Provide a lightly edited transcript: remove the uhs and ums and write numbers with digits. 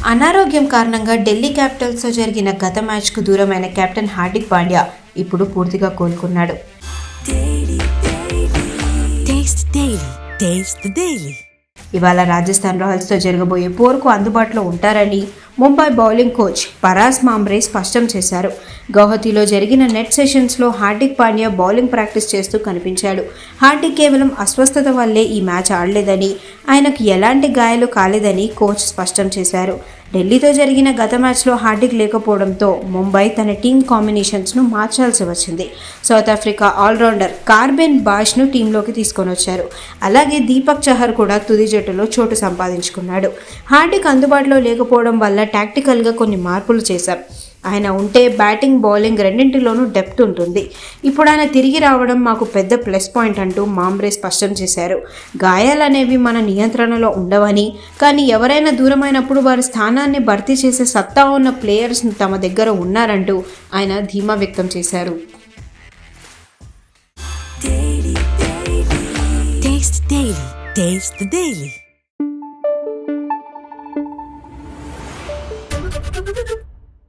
అనారోగ్యం కారణంగా ఢిల్లీ క్యాపిటల్స్తో జరిగిన గత మ్యాచ్కు దూరమైన కెప్టెన్ హార్దిక్ పాండ్యా ఇప్పుడు పూర్తిగా కోలుకున్నాడు. ఇవాళ రాజస్థాన్ రాయల్స్తో జరగబోయే పోరుకు అందుబాటులో ఉంటారని ముంబై బౌలింగ్ కోచ్ పరాస్ మామ్రే స్పష్టం చేశారు. గౌహతిలో జరిగిన నెట్ సెషన్స్లో హార్దిక్ పాండ్యా బౌలింగ్ ప్రాక్టీస్ చేస్తూ కనిపించాడు. హార్దిక్ కేవలం అస్వస్థత వల్లే ఈ మ్యాచ్ ఆడలేదని, ఆయనకు ఎలాంటి గాయాలు కాలేదని కోచ్ స్పష్టం చేశారు. ఢిల్లీతో జరిగిన గత మ్యాచ్లో హార్దిక్ లేకపోవడంతో ముంబై తన టీమ్ కాంబినేషన్స్ను మార్చాల్సి వచ్చింది. సౌత్ ఆఫ్రికా ఆల్రౌండర్ కార్బెన్ బాష్ను టీంలోకి తీసుకొని వచ్చారు. అలాగే దీపక్ చహర్ కూడా తుది జట్టులో చోటు సంపాదించుకున్నాడు. హార్దిక్ అందుబాటులో లేకపోవడం వల్ల టాక్టికల్గా కొన్ని మార్పులు చేశాం. ఆయన ఉంటే బ్యాటింగ్ బౌలింగ్ రెండింటిలోనూ డెప్త్ ఉంటుంది. ఇప్పుడు ఆయన తిరిగి రావడం మాకు పెద్ద ప్లస్ పాయింట్ అంటూ మామ్రే స్పష్టం చేశారు. గాయాలనేవి మన నియంత్రణలో ఉండవని, కానీ ఎవరైనా దూరమైనప్పుడు వారి స్థానాన్ని భర్తీ చేసే సత్తా ఉన్న ప్లేయర్స్ తమ దగ్గర ఉన్నారంటూ ఆయన ధీమా వ్యక్తం చేశారు. Taste the Daily.